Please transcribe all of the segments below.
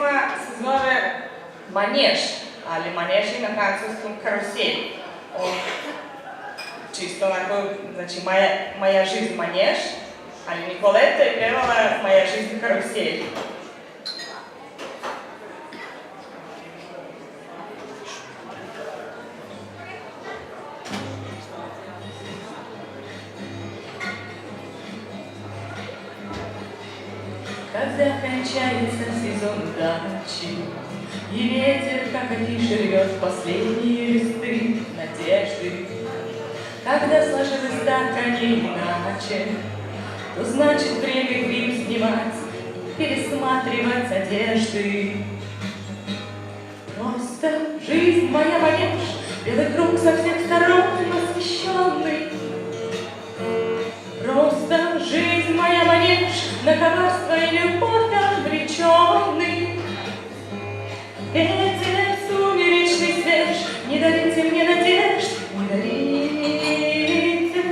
песма се зове Манеж, али манеж и на француском карусель. Чисто онако, значи, моя жизнь манеж, али Николета е певала Моя жизнь карусель. Когда кончается сезон дачи, и ветер, как афиша, рвет последние листы надежды. Когда сложилось так, а не иначе, то значит время грим снимать, пересматривать одежды. Просто жизнь моя манеж, белый круг со всех сторон освещенный. Просто жизнь моя манеж, на коварство и любовь обреченный. Ветер сумеречный свеж, не дарите мне надежд, не дарите.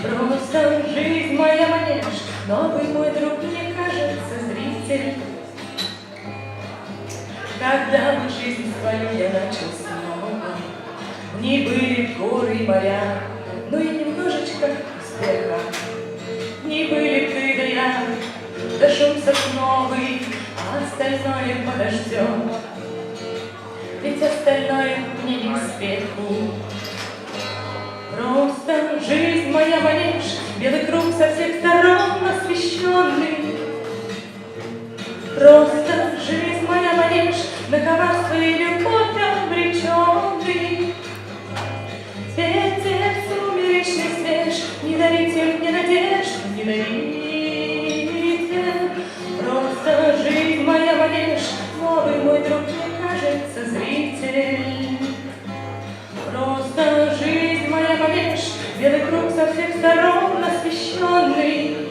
Просто жизнь моя манеж, новый мой друг, мне кажется, зритель. Когда бы жизнь свою я начал снова, в ней были горы и моря, но и немножечко успеха. Не были ты да я, да шум сосновый, а остальное подождем. Ведь остальное мне не к спеху. Просто жизнь моя манеж, белый круг со всех сторон освещенный. Просто жизнь моя манеж, на коварство и любовь обреченный. Ветер сумеречный свеж, не дарите мне надежд, не дарите. Просто жизнь моя манеж, новый мой друг, мне кажется, зритель. Просто жизнь моя манеж, белый круг со всех сторон освещенный.